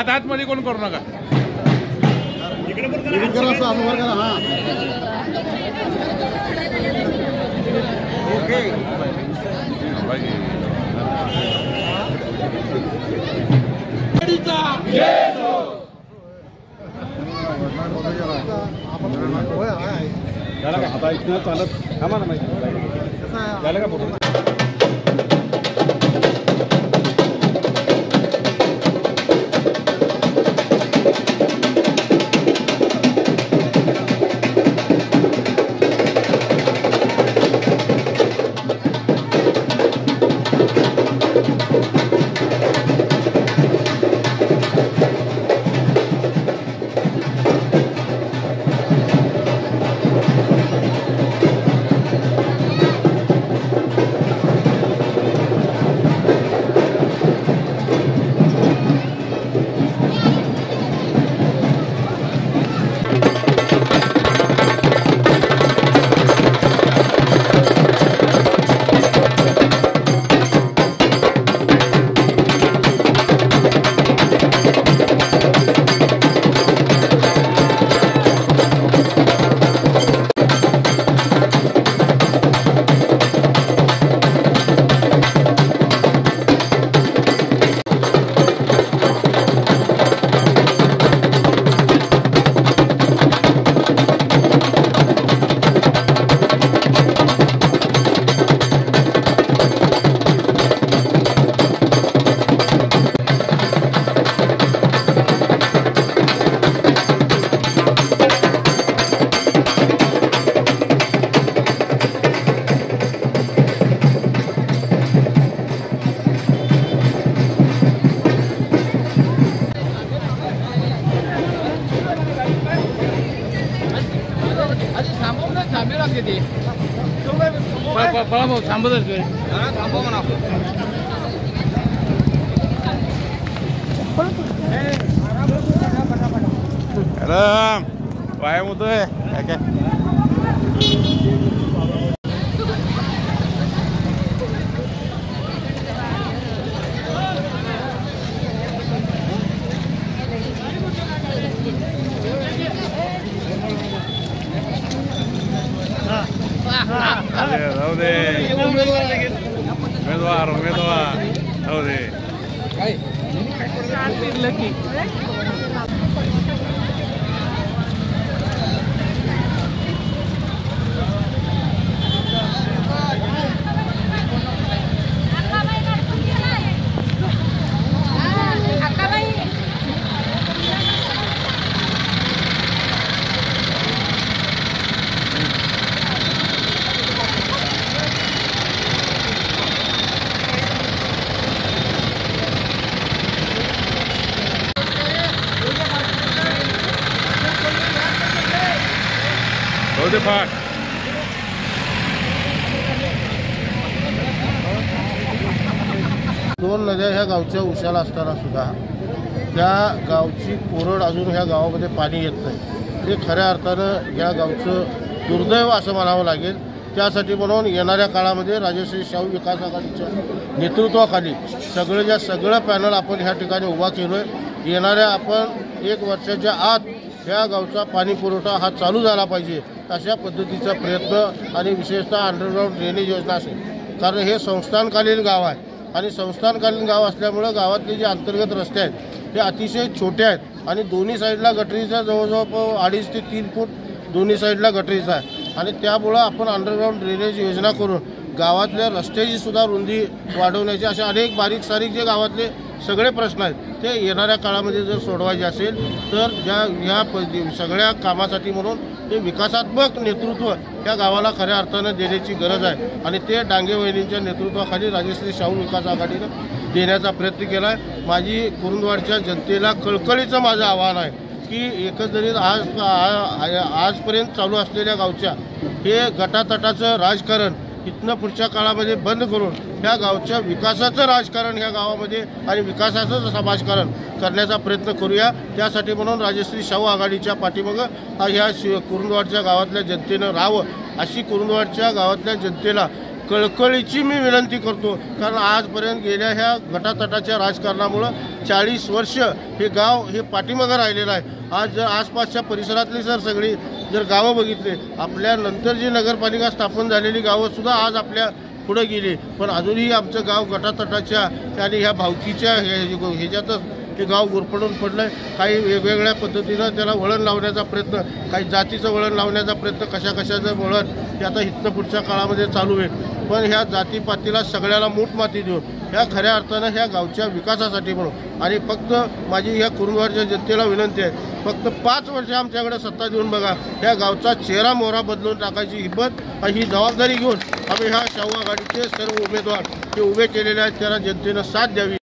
हात आतमध्ये कोण करू नका. ओके आता इथनं चालत थांबा ना माहिती झालं का फोटो. व्यायाम होतोय काय राहू दे. उमेदवार राहू दे. दोन नद्या ह्या गावच्या उशाला असताना सुद्धा त्या गावची कोरड अजून ह्या गावामध्ये पाणी येत नाही. हे खऱ्या अर्थानं या गावचं दुर्दैव असं म्हणावं लागेल. त्यासाठी म्हणून येणाऱ्या काळामध्ये राजश्री शाहू विकास आघाडीच्या नेतृत्वाखाली सगळं पॅनल आपण ह्या ठिकाणी उभा केलो आहे. येणाऱ्या आपण 1 वर्षाच्या आत ह्या गावचा पाणी पुरवठा हा चालू झाला पाहिजे अशा पद्धतीचा प्रयत्न आणि विशेषतः अंडरग्राऊंड ड्रेनेज योजना असेल. कारण हे संस्थानकालीन गाव आहे आणि संस्थानकालीन गाव असल्यामुळं गावातले जे अंतर्गत रस्ते आहेत ते अतिशय छोटे आहेत आणि दोन्ही साईडला गटरीचा जवळजवळ 2.5 ते 3 फूट दोन्ही साईडला गटरीचा आहे आणि त्यामुळं आपण अंडरग्राऊंड ड्रेनेज योजना करून गावातल्या रस्त्याची सुद्धा रुंदी वाढवण्याचे असे अनेक बारीक सारीक जे गावातले सगळे प्रश्न आहेत ते येणाऱ्या काळामध्ये जर सोडवायचे असेल तर ह्या सगळ्या कामासाठी म्हणून ते विकासात्मक नेतृत्व या गावाला खऱ्या अर्थानं देण्याची गरज आहे आणि ते डांगे वहिनींच्या नेतृत्वाखाली राजश्री शाहू विकास आघाडीनं देण्याचा प्रयत्न केला आहे. माझी कुरुंदवाडच्या जनतेला कळकळीचं माझं आव्हान आहे की एकंदरीत आजपर्यंत चालू असलेल्या गावच्या हे गटातटाचं राजकारण इथनं पुढच्या काळामध्ये बंद करून ह्या गावच्या विकासाचं राजकारण ह्या गावामध्ये आणि विकासाचं समाजकारण करण्याचा प्रयत्न करूया. त्यासाठी म्हणून राजश्री शाहू आघाडीच्या पाठीमागं ह्या कुरुंदवाडच्या गावातल्या जनतेनं राहावं अशी कुरुंदवाडच्या गावातल्या जनतेला कळकळीची मी विनंती करतो, कारण आजपर्यंत गेल्या ह्या गटातटाच्या राजकारणामुळं 40 वर्ष हे गाव हे पाठीमागं राहिलेलं आहे. आज जर आसपासच्या परिसरातली सगळी जर गावं बघितली, आपल्यानंतर जी नगरपालिका स्थापन झालेली गावंसुद्धा आज आपल्या पुढे गेली, पण अजूनही आमचं गाव गटातटाच्या आणि ह्या भावकीच्या ह्याच्यातच हे गाव गुरफटून पडलं आहे. काही वेगवेगळ्या पद्धतीनं त्याला वळण लावण्याचा प्रयत्न, काही जातीचं वळण लावण्याचा प्रयत्न, कशाचं वळण हे आता इथनं पुढच्या काळामध्ये चालू आहे. पण ह्या जातीपातीला सगळ्याला मूठ माती देऊन ह्या खऱ्या अर्थानं ह्या गावच्या विकासासाठी म्हणून आणि फक्त माझी ह्या कुरुंदवाडच्या जनतेला विनंती आहे, फक्त 5 वर्ष आमच्याकडे सत्ता देऊन बघा, ह्या गावचा चेहरा मोहरा बदलून टाकायची हिंमत आणि ही जबाबदारी घेऊन आम्ही ह्या शाहू आघाडीचे सर्व उमेदवार जे उभे केलेले आहेत त्यांना जनतेनं साथ द्यावी.